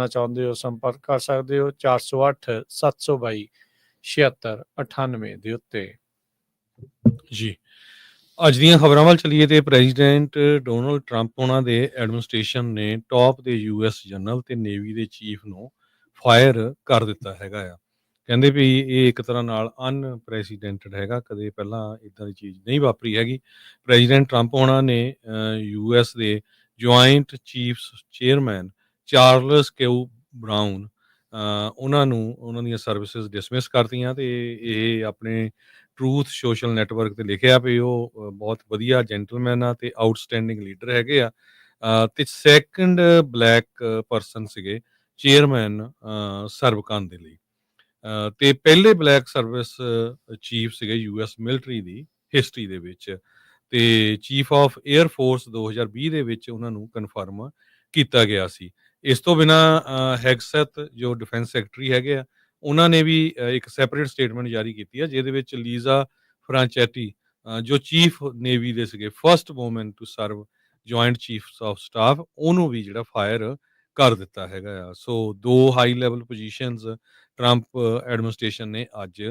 ਚਾਹੁੰਦੇ ਹੋ ਸੰਪਰਕ ਕਰ ਸਕਦੇ ਹੋ 408 722 7698 ਦੇ ਉੱਤੇ। ਜੀ ਅੱਜ ਦੀਆਂ ਖਬਰਾਂ ਵੱਲ ਚਲੀਏ ਤੇ ਪ੍ਰੈਜ਼ੀਡੈਂਟ ਡੋਨਲਡ ਟਰੰਪ ਉਹਨਾਂ ਦੇ ਐਡਮਿਨਿਸਟ੍ਰੇਸ਼ਨ ਨੇ ਟੌਪ ਦੇ ਯੂਐਸ ਜਨਰਲ ਤੇ ਨੇਵੀ ਦੇ ਚੀਫ ਨੂੰ ਫਾਇਰ ਕਰ ਦਿੱਤਾ ਹੈਗਾ ਆ। ਕਹਿੰਦੇ ਵੀ ਇਹ ਇੱਕ ਤਰ੍ਹਾਂ ਨਾਲ ਅਨਪ੍ਰੈਸੀਡੈਂਟਡ ਹੈਗਾ, ਕਦੇ ਪਹਿਲਾਂ ਇੱਦਾਂ ਦੀ ਚੀਜ਼ ਨਹੀਂ ਵਾਪਰੀ ਹੈਗੀ। ਪ੍ਰੈਜ਼ੀਡੈਂਟ ਟਰੰਪ ਉਹਨਾਂ ਨੇ ਯੂਐਸ ਦੇ ਜੁਆਇੰਟ ਚੀਫਸ ਚੇਅਰਮੈਨ ਚਾਰਲਸ ਕਿਊ ਬਰਾਊਨ ਉਹਨਾਂ ਨੂੰ ਉਹਨਾਂ ਦੀਆਂ ਸਰਵਿਸਿਜ਼ ਡਿਸਮਿਸ ਕਰਤੀਆਂ ਤੇ ਇਹ ਆਪਣੇ ਟਰੂਥ ਸੋਸ਼ਲ ਨੈਟਵਰਕ ਤੇ ਲਿਖਿਆ ਵੀ ਉਹ ਬਹੁਤ ਵਧੀਆ ਜੈਂਟਲਮੈਨ ਆ ਤੇ ਆਊਟਸਟੈਂਡਿੰਗ ਲੀਡਰ ਹੈਗੇ ਆ। ਤੇ ਸੈਕੰਡ ਬਲੈਕ ਪਰਸਨ ਸੀਗੇ ਚੇਅਰਮੈਨ ਸਰਵ ਕਰਨ ਦੇ ਲਈ। ਤੇ ਪਹਿਲੇ ਬਲੈਕ ਸਰਵਿਸ ਚੀਫ ਸੀਗੇ ਯੂਐਸ ਮਿਲਟਰੀ ਦੀ ਹਿਸਟਰੀ ਦੇ ਵਿੱਚ। ਤੇ ਚੀਫ ਆਫ ਏਅਰ ਫੋਰਸ 2020 ਦੇ ਵਿੱਚ ਉਹਨਾਂ ਨੂੰ ਕਨਫਰਮ ਕੀਤਾ ਗਿਆ ਸੀ। ਇਸ ਤੋਂ ਬਿਨਾਂ ਹੈਗਸੈਥ ਜੋ ਡਿਫੈਂਸ ਸੈਕਟਰੀ ਹੈਗੇ ਆ, ਉਹਨਾਂ ਨੇ ਵੀ ਇੱਕ ਸੈਪਰੇਟ ਸਟੇਟਮੈਂਟ ਜਾਰੀ ਕੀਤੀ ਆ ਜਿਹਦੇ ਵਿੱਚ ਲੀਜ਼ਾ ਫਰਾਂਚੈਟੀ ਜੋ ਚੀਫ ਨੇਵੀ ਦੇ ਸੀਗੇ, first woman to serve joint chiefs of staff, ਉਹਨੂੰ ਵੀ ਜਿਹੜਾ ਫਾਇਰ ਕਰ ਦਿੱਤਾ ਹੈਗਾ ਆ। ਸੋ ਦੋ high level positions Trump administration ਨੇ ਅੱਜ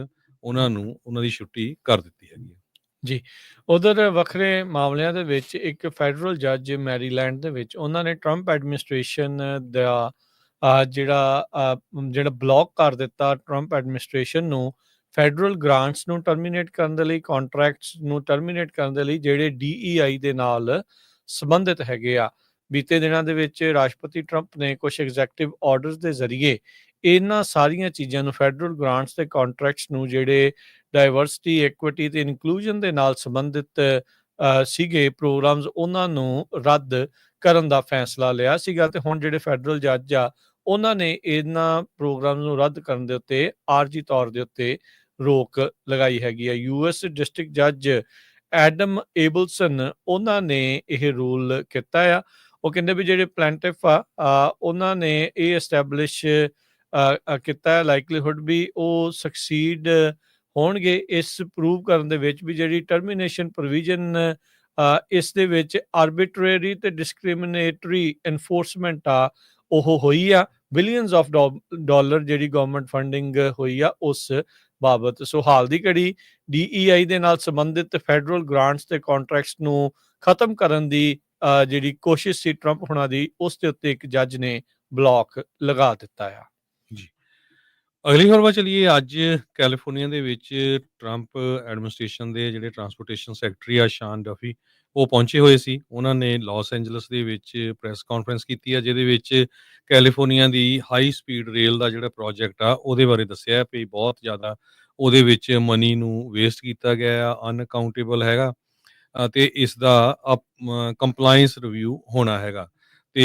ਉਹਨਾਂ ਨੂੰ ਉਹਨਾਂ ਦੀ ਛੁੱਟੀ ਕਰ ਦਿੱਤੀ ਹੈਗੀ ਹੈ। ਜੀ ਉਧਰ ਵੱਖਰੇ ਮਾਮਲਿਆਂ ਦੇ ਵਿੱਚ ਇੱਕ ਫੈਡਰਲ ਜੱਜ ਮੈਰੀਲੈਂਡ ਦੇ ਵਿੱਚ ਉਹਨਾਂ ਨੇ ਟਰੰਪ ਐਡਮਿਨਿਸਟ੍ਰੇਸ਼ਨ ਦਾ ਜਿਹੜਾ ਬਲੌਕ ਕਰ ਦਿੱਤਾ ਟਰੰਪ ਐਡਮਿਨਿਸਟ੍ਰੇਸ਼ਨ ਨੂੰ ਫੈਡਰਲ ਗ੍ਰਾਂਟਸ ਨੂੰ ਟਰਮੀਨੇਟ ਕਰਨ ਦੇ ਲਈ, ਕੰਟਰੈਕਟਸ ਨੂੰ ਟਰਮੀਨੇਟ ਕਰਨ ਦੇ ਲਈ ਜਿਹੜੇ DEI ਦੇ ਨਾਲ ਸੰਬੰਧਿਤ ਹੈਗੇ ਆ। ਬੀਤੇ ਦਿਨਾਂ ਦੇ ਵਿੱਚ ਰਾਸ਼ਟਰਪਤੀ ਟਰੰਪ ਨੇ ਕੁਝ ਐਗਜ਼ੈਕਟਿਵ ਆਰਡਰਸ ਦੇ ਜ਼ਰੀਏ ਇਹਨਾਂ ਸਾਰੀਆਂ ਚੀਜ਼ਾਂ ਨੂੰ, ਫੈਡਰਲ ਗ੍ਰਾਂਟਸ ਤੇ ਕੰਟਰੈਕਟਸ ਨੂੰ ਜਿਹੜੇ ਡਾਇਵਰਸਿਟੀ, ਇਕੁਇਟੀ ਤੇ ਇਨਕਲੂਜਨ ਦੇ ਨਾਲ ਸੰਬੰਧਿਤ ਸੀਗੇ ਪ੍ਰੋਗਰਾਮਸ, ਉਹਨਾਂ ਨੂੰ ਰੱਦ ਕਰਨ ਦਾ ਫੈਸਲਾ ਲਿਆ ਸੀਗਾ। ਤੇ ਹੁਣ ਜਿਹੜੇ ਫੈਡਰਲ ਜੱਜ ਆ ਉਹਨਾਂ ਨੇ ਇਹਨਾਂ ਪ੍ਰੋਗਰਾਮ ਨੂੰ ਰੱਦ ਕਰਨ ਦੇ ਉੱਤੇ ਆਰਜੀ ਤੌਰ ਦੇ ਉੱਤੇ ਰੋਕ ਲਗਾਈ ਹੈਗੀ ਆ। US ਡਿਸਟ੍ਰਿਕਟ ਜੱਜ ਐਡਮ ਏਬਲਸਨ ਉਹਨਾਂ ਨੇ ਇਹ ਰੂਲ ਕੀਤਾ ਆ। ਉਹ ਕਹਿੰਦੇ ਵੀ ਜਿਹੜੇ ਪਲੈਂਟਿਫ ਆ ਉਹਨਾਂ ਨੇ ਇਹ ਐਸਟੈਬਲਿਸ਼ ਕੀਤਾ ਲਾਈਕਲੀਹੁੱਡ ਵੀ ਉਹ ਸਕਸੀਡ ਹੋਣਗੇ ਇਸ ਪ੍ਰੂਵ ਕਰਨ ਦੇ ਵਿੱਚ ਵੀ ਜਿਹੜੀ ਟਰਮੀਨੇਸ਼ਨ ਪ੍ਰੋਵੀਜ਼ਨ ਇਸ ਦੇ ਵਿੱਚ ਆਰਬਿਟਰੇਰੀ ਤੇ ਡਿਸਕ੍ਰਿਮੀਨੇਟਰੀ ਐਨਫੋਰਸਮੈਂਟ ਆ ਉਹ ਹੋਈ ਆ। ਬਿਲੀਅਨਸ ਆਫ ਡਾਲਰ ਜਿਹੜੀ ਗਵਰਨਮੈਂਟ ਫੰਡਿੰਗ ਹੋਈ ਆ ਉਸ ਬਾਬਤ। ਸੋ ਹਾਲ ਦੀ ਘੜੀ DEI ਦੇ ਨਾਲ ਸੰਬੰਧਿਤ ਫੈਡਰਲ ਗ੍ਰਾਂਟਸ ਤੇ ਕੰਟਰੈਕਟਸ ਨੂੰ ਖਤਮ ਕਰਨ ਦੀ ਜਿਹੜੀ ਕੋਸ਼ਿਸ਼ ਸੀ ਟਰੰਪ ਹੁਣਾਂ ਦੀ, ਉਸ ਦੇ ਉੱਤੇ ਇੱਕ ਜੱਜ ਨੇ ਬਲੌਕ ਲਗਾ ਦਿੱਤਾ ਆ। ਜੀ ਅਗਲੀ ਖਬਰ ਵੱਲ ਚਲੀਏ। ਅੱਜ ਕੈਲੀਫੋਰਨੀਆ ਦੇ ਵਿੱਚ ਟਰੰਪ ਐਡਮਿਨਿਸਟ੍ਰੇਸ਼ਨ ਦੇ ਜਿਹੜੇ ਟਰਾਂਸਪੋਰਟੇਸ਼ਨ ਸੈਕਟਰੀ ਆ ਸ਼ਾਨ ਡਫੀ, ਉਹ ਪਹੁੰਚੇ ਹੋਏ ਸੀ। ਉਹਨਾਂ ਨੇ ਲਾਸ ਐਂਜਲਸ ਦੇ ਵਿੱਚ ਪ੍ਰੈਸ ਕਾਨਫਰੰਸ ਕੀਤੀ ਆ ਜਿਹਦੇ ਵਿੱਚ ਕੈਲੀਫੋਰਨੀਆ ਦੀ ਹਾਈ ਸਪੀਡ ਰੇਲ ਦਾ ਜਿਹੜਾ ਪ੍ਰੋਜੈਕਟ ਆ ਉਹਦੇ ਬਾਰੇ ਦੱਸਿਆ ਵੀ ਬਹੁਤ ਜ਼ਿਆਦਾ ਉਹਦੇ ਵਿੱਚ ਮਨੀ ਨੂੰ ਵੇਸਟ ਕੀਤਾ ਗਿਆ ਆ, ਅਨਅਕਾਊਂਟੇਬਲ ਹੈਗਾ। ਤੇ ਇਸ ਦਾ ਕੰਪਲਾਇੰਸ ਰਿਵਿਊ ਹੋਣਾ ਹੈਗਾ। ਤੇ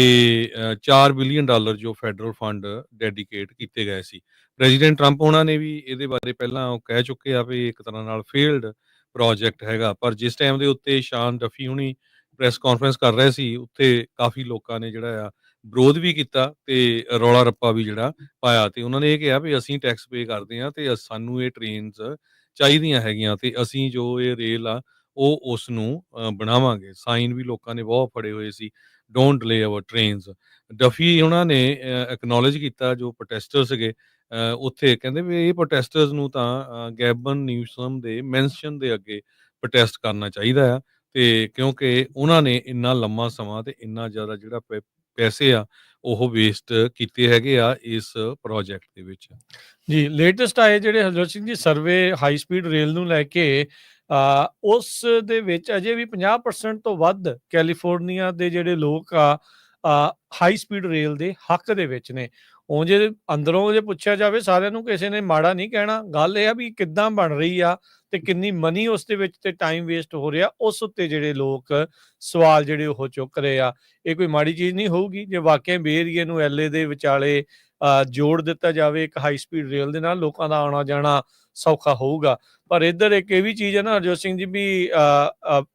$4 ਬਿਲੀਅਨ ਜੋ ਫੈਡਰਲ ਫੰਡ ਡੈਡੀਕੇਟ ਕੀਤੇ ਗਏ ਸੀ। ਪ੍ਰੈਜ਼ੀਡੈਂਟ ਟਰੰਪ ਉਹਨਾਂ ਨੇ ਵੀ ਇਹਦੇ ਬਾਰੇ ਪਹਿਲਾਂ ਉਹ ਕਹਿ ਚੁੱਕੇ ਆ ਵੀ ਇੱਕ ਤਰ੍ਹਾਂ ਨਾਲ ਫੇਲਡ ਪ੍ਰੋਜੈਕਟ ਹੈਗਾ। ਪਰ ਜਿਸ ਟਾਈਮ ਦੇ ਉੱਤੇ ਸ਼ਾਨ ਡਫੀ ਹੁਣੀ ਪ੍ਰੈਸ ਕਾਨਫਰੰਸ ਕਰ ਰਹੇ ਸੀ, ਉੱਥੇ ਕਾਫੀ ਲੋਕਾਂ ਨੇ ਜਿਹੜਾ ਆ ਵਿਰੋਧ ਵੀ ਕੀਤਾ ਤੇ ਰੌਲਾ ਰੱਪਾ ਵੀ ਜਿਹੜਾ ਪਾਇਆ। ਤੇ ਉਹਨਾਂ ਨੇ ਇਹ ਕਿਹਾ ਵੀ ਅਸੀਂ ਟੈਕਸ ਪੇ ਕਰਦੇ ਹਾਂ ਤੇ ਸਾਨੂੰ ਇਹ ਟ੍ਰੇਨਸ ਚਾਹੀਦੀਆਂ ਹੈਗੀਆਂ ਤੇ ਅਸੀਂ ਜੋ ਇਹ ਰੇਲ ਆ ਉਹ ਉਸ ਨੂੰ ਬਣਾਵਾਂਗੇ। ਸਾਈਨ ਵੀ ਲੋਕਾਂ ਨੇ ਬਹੁਤ ਫੜੇ ਹੋਏ ਸੀ, don't delay hour trains. Duffy ਉਹਨਾਂ ਨੇ ਐਕਨੋਲਜ ਕੀਤਾ ਜੋ ਪ੍ਰੋਟੈਸਟਰ ਸੀਗੇ ਉੱਥੇ, ਕਹਿੰਦੇ ਵੀ ਇਹ ਪ੍ਰੋਟੈਸਟਰਸ ਨੂੰ ਤਾਂ ਗੈਬਨ ਨਿਊਸਮ ਦੇ ਮੈਂਸ਼ਨ ਦੇ ਅੱਗੇ ਪ੍ਰੋਟੈਸਟ ਕਰਨਾ ਚਾਹੀਦਾ ਆ। ਤੇ ਕਿਉਂਕਿ ਉਹਨਾਂ ਨੇ ਇੰਨਾ ਲੰਮਾ ਸਮਾਂ ਤੇ ਇੰਨਾ ਜ਼ਿਆਦਾ ਜਿਹੜਾ ਪੈਸੇ ਆ ਉਹ ਵੇਸਟ ਕੀਤੇ ਹੈਗੇ ਆ ਇਸ ਪ੍ਰੋਜੈਕਟ ਦੇ ਵਿੱਚ। ਜੀ ਲੇਟੈਸਟ ਆਏ ਜਿਹੜੇ Harjot Singh ji survey high speed rail ਨੂੰ ਲੈ ਕੇ ਉਸ ਦੇ ਵਿੱਚ ਅਜੇ ਵੀ 50% ਤੋਂ ਵੱਧ ਕੈਲੀਫੋਰਨੀਆ ਦੇ ਜਿਹੜੇ ਲੋਕ ਆ ਹਾਈ ਸਪੀਡ ਰੇਲ ਦੇ ਹੱਕ ਦੇ ਵਿੱਚ ਨੇ। ਉਹ ਜੇ ਅੰਦਰੋਂ ਜੇ ਪੁੱਛਿਆ ਜਾਵੇ ਸਾਰਿਆਂ ਨੂੰ ਕਿਸੇ ਨੇ ਮਾੜਾ ਨਹੀਂ ਕਹਿਣਾ। ਗੱਲ ਇਹ ਆ ਵੀ ਕਿੱਦਾਂ ਬਣ ਰਹੀ ਆ ਤੇ ਕਿੰਨੀ ਮਨੀ ਉਸ ਦੇ ਵਿੱਚ ਤੇ ਟਾਈਮ ਵੇਸਟ ਹੋ ਰਿਹਾ, ਉਸ ਉੱਤੇ ਜਿਹੜੇ ਲੋਕ ਸਵਾਲ ਜਿਹੜੇ ਉਹ ਚੁੱਕ ਰਹੇ ਆ। ਇਹ ਕੋਈ ਮਾੜੀ ਚੀਜ਼ ਨਹੀਂ ਹੋਊਗੀ ਜੇ ਵਾਕਿਆ ਬੇ ਏਰੀਏ ਨੂੰ LA ਦੇ ਵਿਚਾਲੇ ਜੋੜ ਦਿੱਤਾ ਜਾਵੇ ਇੱਕ ਹਾਈ ਸਪੀਡ ਰੇਲ ਦੇ ਨਾਲ, ਲੋਕਾਂ ਦਾ ਆਉਣਾ ਜਾਣਾ ਸੌਖਾ ਹੋਊਗਾ। ਪਰ ਇੱਧਰ ਇੱਕ ਇਹ ਵੀ ਚੀਜ਼ ਹੈ ਨਾ ਹਰਜੋਤ ਸਿੰਘ ਜੀ ਵੀ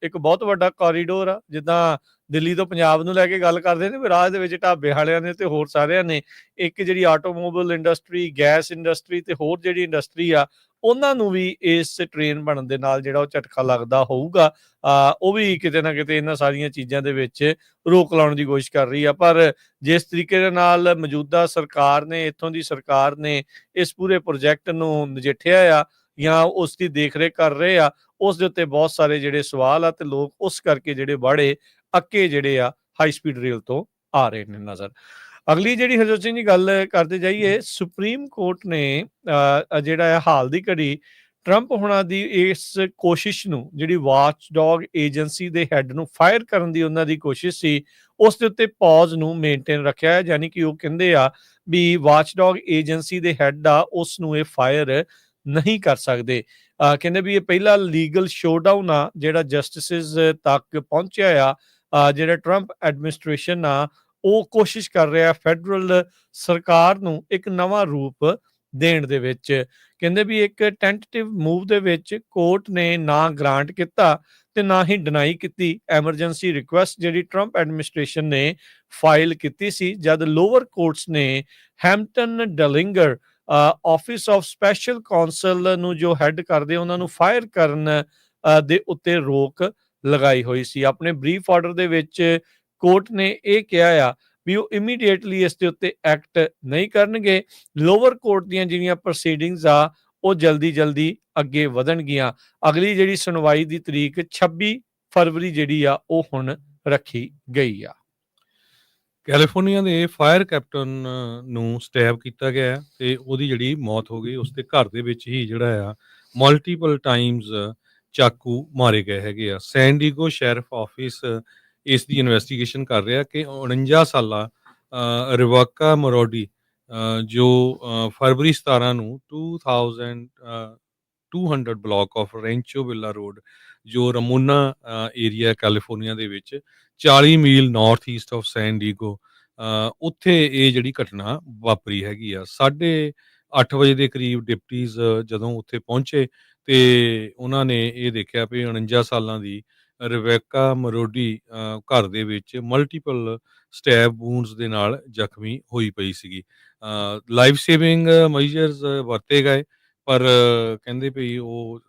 ਇੱਕ ਬਹੁਤ ਵੱਡਾ ਕੋਰੀਡੋਰ ਆ, ਜਿੱਦਾਂ ਦਿੱਲੀ ਤੋਂ ਪੰਜਾਬ ਨੂੰ ਲੈ ਕੇ ਗੱਲ ਕਰਦੇ ਨੇ ਵੀ ਰਾਜ ਦੇ ਵਿੱਚ ਢਾਬੇ ਵਾਲਿਆਂ ਨੇ ਤੇ ਹੋਰ ਸਾਰਿਆਂ ਨੇ ਇੱਕ ਜਿਹੜੀ ਆਟੋਮੋਬਾਈਲ ਇੰਡਸਟਰੀ, ਗੈਸ ਇੰਡਸਟਰੀ ਤੇ ਹੋਰ ਜਿਹੜੀ ਇੰਡਸਟਰੀ ਆ ਉਹਨਾਂ ਨੂੰ ਵੀ ਇਸ ਟ੍ਰੇਨ ਬਣਨ ਦੇ ਨਾਲ ਜਿਹੜਾ ਉਹ ਝਟਕਾ ਲੱਗਦਾ ਹੋਊਗਾ। ਉਹ ਵੀ ਕਿਤੇ ਨਾ ਕਿਤੇ ਇਹਨਾਂ ਸਾਰੀਆਂ ਚੀਜ਼ਾਂ ਦੇ ਵਿੱਚ ਰੋਕ ਲਾਉਣ ਦੀ ਕੋਸ਼ਿਸ਼ ਕਰ ਰਹੀ ਆ। ਪਰ ਜਿਸ ਤਰੀਕੇ ਦੇ ਨਾਲ ਮੌਜੂਦਾ ਸਰਕਾਰ ਨੇ, ਇੱਥੋਂ ਦੀ ਸਰਕਾਰ ਨੇ ਇਸ ਪੂਰੇ ਪ੍ਰੋਜੈਕਟ ਨੂੰ ਨਜਿੱਠਿਆ ਆ ਜਾਂ ਉਸ ਦੀ ਦੇਖ-ਰੇਖ ਕਰ ਰਹੇ ਆ, ਉਸ ਦੇ ਉੱਤੇ ਬਹੁਤ ਸਾਰੇ ਜਿਹੜੇ ਸਵਾਲ ਆ ਤੇ ਲੋਕ ਉਸ ਕਰਕੇ ਜਿਹੜੇ ਬੜੇ ਅੱਕੇ ਜਿਹੜੇ ਆ ਹਾਈ ਸਪੀਡ ਰੇਲ ਤੋਂ ਆ ਰਹੇ ਨੇ ਨਜ਼ਰ। ਅਗਲੀ ਜਿਹੜੀ ਹਰਜੋਤ ਸਿੰਘ ਜੀ ਗੱਲ ਕਰਦੇ ਜਾਈਏ, ਸੁਪਰੀਮ ਕੋਰਟ ਨੇ ਜਿਹੜਾ ਆ ਹਾਲ ਦੀ ਘੜੀ ਟਰੰਪ ਹੋਣਾ ਦੀ ਇਸ ਕੋਸ਼ਿਸ਼ ਨੂੰ, ਜਿਹੜੀ ਵਾਚ ਡੌਗ ਏਜੰਸੀ ਦੇ ਹੈਡ ਨੂੰ ਫਾਇਰ ਕਰਨ ਦੀ ਉਹਨਾਂ ਦੀ ਕੋਸ਼ਿਸ਼ ਸੀ, ਉਸ ਦੇ ਉੱਤੇ ਪੌਜ਼ ਨੂੰ ਮੇਨਟੇਨ ਰੱਖਿਆ ਹੈ। ਯਾਨੀ ਕਿ ਉਹ ਕਹਿੰਦੇ ਆ ਵੀ ਵਾਚ ਡੌਗ ਏਜੰਸੀ ਦੇ ਹੈਡ ਆ ਉਸ ਨੂੰ ਇਹ ਫਾਇਰ ਨਹੀਂ ਕਰ ਸਕਦੇ। ਕਹਿੰਦੇ ਵੀ ਇਹ ਪਹਿਲਾ ਲੀਗਲ ਸ਼ੋਡਾਊਨ ਆ ਜਿਹੜਾ ਜਸਟਿਸਿਸ ਤੱਕ ਪਹੁੰਚਿਆ ਆ। ਜਿਹੜਾ ਟਰੰਪ ਐਡਮਿਨਿਸਟ੍ਰੇਸ਼ਨ ਆ ਉਹ ਕੋਸ਼ਿਸ਼ ਕਰ ਰਿਹਾ ਫੈਡਰਲ ਸਰਕਾਰ ਨੂੰ ਇੱਕ ਨਵਾਂ ਰੂਪ ਦੇਣ ਦੇ ਵਿੱਚ। ਕਹਿੰਦੇ ਵੀ ਇੱਕ ਟੈਂਟੇਟਿਵ ਮੂਵ ਦੇ ਵਿੱਚ ਕੋਰਟ ਨੇ ਨਾ ਗ੍ਰਾਂਟ ਕੀਤਾ ਤੇ ਨਾ ਹੀ ਡਿਨਾਈ ਕੀਤੀ ਐਮਰਜੈਂਸੀ ਰਿਕੁਐਸਟ ਜਿਹੜੀ ਟਰੰਪ ਐਡਮਿਨਿਸਟ੍ਰੇਸ਼ਨ ਨੇ ਫਾਈਲ ਕੀਤੀ ਸੀ, ਜਦ ਲੋਅਰ ਕੋਰਟਸ ਨੇ ਹੈਮਪਟਨ ਡਲਿੰਗਰ ਆਫਿਸ ਆਫ ਸਪੈਸ਼ਲ ਕਾਉਂਸਲ ਨੂੰ ਜੋ ਹੈਡ ਕਰਦੇ ਉਹਨਾਂ ਨੂੰ ਫਾਇਰ ਕਰਨ ਦੇ ਉੱਤੇ ਰੋਕ ਲਗਾਈ ਹੋਈ ਸੀ। ਆਪਣੇ ਬਰੀਫ ਆਰਡਰ ਦੇ ਵਿੱਚ ਕੋਰਟ ਨੇ ਇਹ ਕਿਹਾ ਆ ਵੀ ਉਹ ਇਮੀਡੀਏਟਲੀ ਇਸ ਦੇ ਉੱਤੇ ਐਕਟ ਨਹੀਂ ਕਰਨਗੇ। ਲੋਅਰ ਕੋਰਟ ਦੀਆਂ ਜਿਹੜੀਆਂ ਪ੍ਰੋਸੀਡਿੰਗਸ ਆ ਉਹ ਜਲਦੀ ਅੱਗੇ ਵਧਣਗੀਆਂ। ਅਗਲੀ ਜਿਹੜੀ ਸੁਣਵਾਈ ਦੀ ਤਰੀਕ 26 ਫਰਵਰੀ ਜਿਹੜੀ ਆ ਉਹ ਹੁਣ ਰੱਖੀ ਗਈ ਆ। ਕੈਲੀਫੋਰਨੀਆ ਦੇ ਫਾਇਰ ਕੈਪਟਨ ਨੂੰ ਸਟੈਬ ਕੀਤਾ ਗਿਆ ਤੇ ਉਹਦੀ ਜਿਹੜੀ ਮੌਤ ਹੋ ਗਈ। ਉਸਦੇ ਘਰ ਦੇ ਵਿੱਚ ਹੀ ਜਿਹੜਾ ਆ ਮਲਟੀਪਲ ਟਾਈਮਸ ਚਾਕੂ ਮਾਰੇ ਗਏ ਹੈਗੇ ਆ। ਸੈਨ ਡੀਗੋ ਸ਼ੈਰਿਫ ਆਫਿਸ ਇਸ ਦੀ ਇਨਵੈਸਟੀਗੇਸ਼ਨ ਕਰ ਰਿਹਾ ਕਿ 49 ਸਾਲਾ ਰਿਵਾਕਾ ਮਰੋਡੀ ਜੋ ਫਰਵਰੀ 17 ਨੂੰ 2200 ਬਲਾਕ ਆਫ ਰੈਂਚੋ ਵਿਲਾ ਰੋਡ ਜੋ ਰਮੋਨਾ ਏਰੀਆ ਕੈਲੀਫੋਰਨੀਆ ਦੇ ਵਿੱਚ 40 ਮੀਲ ਨਾਰਥ ਈਸਟ ਆਫ ਸੈਨ ਡੀਗੋ ਉੱਥੇ ਇਹ ਜਿਹੜੀ ਘਟਨਾ ਵਾਪਰੀ ਹੈਗੀ ਆ। 8:30 ਵਜੇ ਦੇ ਕਰੀਬ ਡਿਪਟੀਜ਼ ਜਦੋਂ ਉੱਥੇ ਪਹੁੰਚੇ ਤੇ ਉਹਨਾਂ ਨੇ ਇਹ ਦੇਖਿਆ ਵੀ 49 ਸਾਲਾਂ ਦੀ ਰਿਬੇਕਾ ਮਰੋਡੀ ਘਰ ਦੇ ਵਿੱਚ ਮਲਟੀਪਲ ਸਟੈਬ ਵੂਨਡਸ ਦੇ ਨਾਲ ਜ਼ਖਮੀ ਹੋਈ ਪਈ ਸੀਗੀ। ਲਾਈਫ ਸੇਵਿੰਗ ਮੈਜਰਸ ਵਰਤੇ ਗਏ ਪਰ ਕਹਿੰਦੇ ਵੀ ਉਹ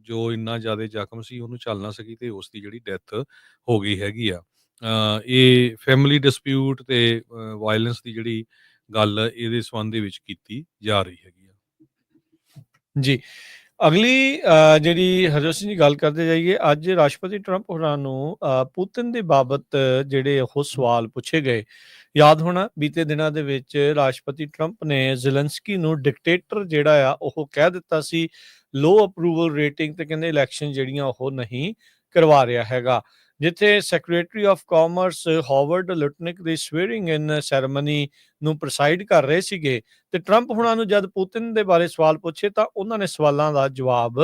ਜੋ ਇੰਨਾ ਜ਼ਿਆਦਾ ਜ਼ਖਮ ਸੀ ਉਹਨੂੰ ਚੱਲ ਨਾ ਸਕੀ ਤੇ ਉਸ ਦੀ ਜਿਹੜੀ ਡੈਥ ਹੋ ਗਈ ਹੈਗੀ ਆ। ਇਹ ਫੈਮਿਲੀ ਡਿਸਪਿਊਟ ਤੇ ਵਾਇਲੈਂਸ ਦੀ ਜਿਹੜੀ ਗੱਲ ਇਹਦੇ ਸੰਬੰਧ ਦੇ ਵਿੱਚ ਕੀਤੀ ਜਾ ਰਹੀ ਹੈਗੀ ਆ ਜੀ। ਅਗਲੀ ਜਿਹੜੀ ਹਰਜੋਤ ਸਿੰਘ ਜੀ ਗੱਲ ਕਰਦੇ ਜਾਈਏ, ਅੱਜ ਰਾਸ਼ਟਰਪਤੀ ਟਰੰਪ ਹੋਰਾਂ ਨੂੰ ਪੁਤਿਨ ਦੇ ਬਾਬਤ ਜਿਹੜੇ ਉਹ ਸਵਾਲ ਪੁੱਛੇ ਗਏ। ਯਾਦ ਹੋਣਾ ਬੀਤੇ ਦਿਨਾਂ ਦੇ ਵਿੱਚ ਰਾਸ਼ਟਰਪਤੀ ਟਰੰਪ ਨੇ ਜ਼ੈਲੈਂਸਕੀ ਨੂੰ ਡਿਕਟੇਟਰ ਜਿਹੜਾ ਆ ਉਹ ਕਹਿ ਦਿੱਤਾ ਸੀ। ਲੋ ਅਪਰੂਵਲ ਰੇਟਿੰਗ ਤੇ ਕਹਿੰਦੇ ਇਲੈਕਸ਼ਨ ਜਿਹੜੀਆਂ ਉਹ ਨਹੀਂ ਕਰਵਾ ਰਿਹਾ ਹੈਗਾ। ਜਿੱਥੇ secretary of commerce Harvard ਲੁਟਨਿਕ the ਸਵੇਰਿੰਗ in ceremony ਨੂੰ ਪ੍ਰਸਾਈਡ ਕਰ ਰਹੇ ਸੀਗੇ ਤੇ ਟਰੰਪ ਹੁਣਾਂ ਨੂੰ ਜਦ ਪੁਤਿਨ ਦੇ ਬਾਰੇ ਸਵਾਲ ਪੁੱਛੇ ਤਾਂ ਉਹਨਾਂ ਨੇ ਸਵਾਲਾਂ ਦਾ ਜਵਾਬ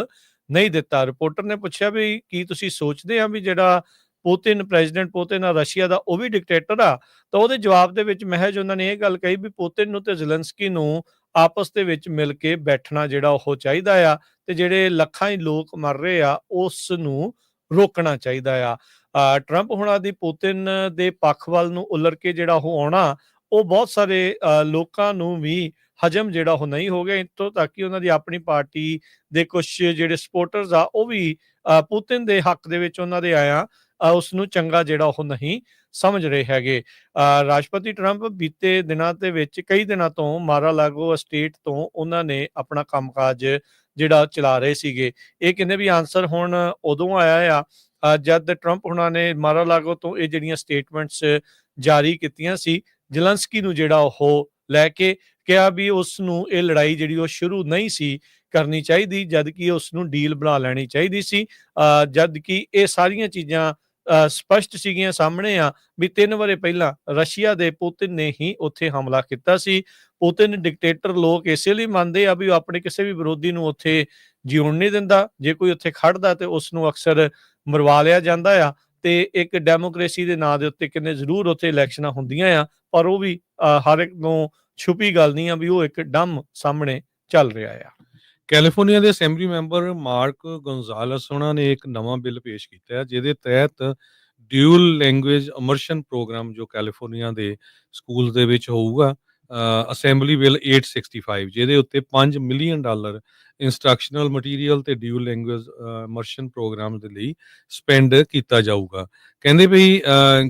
ਨਹੀਂ ਦਿੱਤਾ। ਰਿਪੋਰਟਰ ਨੇ ਪੁੱਛਿਆ ਵੀ ਕੀ ਤੁਸੀਂ ਸੋਚਦੇ ਆ ਵੀ ਜਿਹੜਾ ਪ੍ਰੈਜ਼ੀਡੈਂਟ ਪੁਤਿਨ ਆ ਰਸ਼ੀਆ ਦਾ ਉਹ ਵੀ ਡਿਕਟੇਟਰ ਆ? ਤਾਂ ਉਹਦੇ ਜਵਾਬ ਦੇ ਵਿੱਚ ਮਹਿਜ ਉਹਨਾਂ ਨੇ ਇਹ ਗੱਲ ਕਹੀ ਵੀ ਪੁਤਿਨ ਨੂੰ ਤੇ ਜ਼ੈਲੈਂਸਕੀ ਨੂੰ ਆਪਸ ਦੇ ਵਿੱਚ ਮਿਲ ਕੇ ਬੈਠਣਾ ਜਿਹੜਾ ਉਹ ਚਾਹੀਦਾ ਆ ਤੇ ਜਿਹੜੇ ਲੱਖਾਂ ਹੀ ਲੋਕ ਮਰ ਰਹੇ ਆ ਉਸ ਨੂੰ ਰੋਕਣਾ ਚਾਹੀਦਾ ਆ। ਟਰੰਪ ਹੁਣਾਂ ਦੀ ਪੁਤਿਨ ਦੇ ਪੱਖ ਵੱਲ ਨੂੰ ਉਲਰ ਕੇ ਜਿਹੜਾ ਉਹ ਆਉਣਾ ਉਹ ਬਹੁਤ ਸਾਰੇ ਲੋਕਾਂ ਨੂੰ ਵੀ ਹਜਮ ਜਿਹੜਾ ਉਹ ਨਹੀਂ ਹੋ ਗਿਆ। ਇੱਥੋਂ ਤੱਕ ਕਿ ਉਹਨਾਂ ਦੀ ਆਪਣੀ ਪਾਰਟੀ ਦੇ ਕੁਝ ਜਿਹੜੇ ਸਪੋਰਟਰਸ ਆ ਉਹ ਵੀ ਪੁਤਿਨ ਦੇ ਹੱਕ ਦੇ ਵਿੱਚ ਉਹਨਾਂ ਦੇ ਆਇਆ ਉਸ ਨੂੰ ਚੰਗਾ ਜਿਹੜਾ ਉਹ ਨਹੀਂ ਸਮਝ ਰਹੇ ਹੈਗੇ। ਰਾਸ਼ਟਰਪਤੀ ਟਰੰਪ ਬੀਤੇ ਦਿਨਾਂ ਦੇ ਵਿੱਚ ਕਈ ਦਿਨਾਂ ਤੋਂ ਮਾਰਾ-ਲਾਗੋ ਸਟੇਟ ਤੋਂ ਉਹਨਾਂ ਨੇ ਆਪਣਾ ਕੰਮਕਾਜ ਜਿਹੜਾ ਚਲਾ ਰਹੇ ਸੀਗੇ। ਇਹ ਕਹਿੰਦੇ ਵੀ ਆਨਸਰ ਹੁਣ ਉਦੋਂ ਆਇਆ ਆ ਜਦ ਟਰੰਪ ਉਹਨਾਂ ਨੇ ਮਾਰਾ-ਲਾਗੋ ਤੋਂ ਇਹ ਜਿਹੜੀਆਂ ਸਟੇਟਮੈਂਟਸ ਜਾਰੀ ਕੀਤੀਆਂ ਸੀ ਜ਼ੈਲੈਂਸਕੀ ਨੂੰ ਜਿਹੜਾ ਉਹ ਲੈ ਕੇ ਕਿਹਾ ਵੀ ਉਸ ਨੂੰ ਇਹ ਲੜਾਈ ਜਿਹੜੀ ਉਹ ਸ਼ੁਰੂ ਨਹੀਂ ਸੀ ਕਰਨੀ ਚਾਹੀਦੀ, ਜਦ ਕਿ ਉਸ ਨੂੰ ਡੀਲ ਬਣਾ ਲੈਣੀ ਚਾਹੀਦੀ ਸੀ। ਜਦ ਕਿ ਇਹ ਸਾਰੀਆਂ ਚੀਜ਼ਾਂ ਸਪਸ਼ਟ ਸੀਗੀਆਂ ਸਾਹਮਣੇ ਆ ਵੀ 3 ਵਰੇ ਪਹਿਲਾਂ ਰਸ਼ੀਆ ਦੇ ਪੁਤਿਨ ਨੇ ਹੀ ਉੱਥੇ ਹਮਲਾ ਕੀਤਾ ਸੀ। ਪੁਤਿਨ ਡਿਕਟੇਟਰ ਲੋਕ ਇਸੇ ਲਈ ਮੰਨਦੇ ਆ ਵੀ ਉਹ ਆਪਣੇ ਕਿਸੇ ਵੀ ਵਿਰੋਧੀ ਨੂੰ ਉੱਥੇ ਜਿਉਣ ਨਹੀਂ ਦਿੰਦਾ। ਜੇ ਕੋਈ ਉੱਥੇ ਖੜਦਾ ਤੇ ਉਸ ਨੂੰ ਅਕਸਰ ਮਰਵਾ ਲਿਆ ਜਾਂਦਾ ਆ ਤੇ ਇੱਕ ਡੈਮੋਕ੍ਰੇਸੀ ਦੇ ਨਾਂ ਦੇ ਉੱਤੇ ਕਿੰਨੇ ਜ਼ਰੂਰ ਉੱਥੇ ਇਲੈਕਸ਼ਨਾਂ ਹੁੰਦੀਆਂ ਆ ਪਰ ਉਹ ਵੀ ਹਰ ਇੱਕ ਨੂੰ ਛੁਪੀ ਗੱਲ ਨਹੀਂ ਆ ਵੀ ਉਹ ਇੱਕ ਡੰਮ ਸਾਹਮਣੇ ਚੱਲ ਰਿਹਾ ਆ। ਕੈਲੀਫੋਰਨੀਆ ਦੇ ਅਸੈਂਬਲੀ ਮੈਂਬਰ ਮਾਰਕ ਗੋਨਜ਼ਾਲਸ ਉਹਨਾਂ ਨੇ ਇੱਕ ਨਵਾਂ ਬਿੱਲ ਪੇਸ਼ ਕੀਤਾ ਹੈ ਜਿਹਦੇ ਤਹਿਤ ਡਿਊਲ ਲੈਂਗੁਏਜ ਇਮਰਸ਼ਨ ਪ੍ਰੋਗਰਾਮ ਜੋ ਕੈਲੀਫੋਰਨੀਆ ਦੇ ਸਕੂਲ ਦੇ ਵਿੱਚ ਹੋਊਗਾ, ਅਸੈਂਬਲੀ ਬਿੱਲ 865, ਜਿਹਦੇ ਉੱਤੇ $5 ਮਿਲੀਅਨ ਇੰਸਟਰਕਸ਼ਨਲ ਮਟੀਰੀਅਲ ਤੇ ਡਿਊਲ ਲੈਂਗੁਏਜ ਇਮਰਸ਼ਨ ਪ੍ਰੋਗਰਾਮ ਦੇ ਲਈ ਸਪੈਂਡ ਕੀਤਾ ਜਾਊਗਾ। ਕਹਿੰਦੇ ਵੀ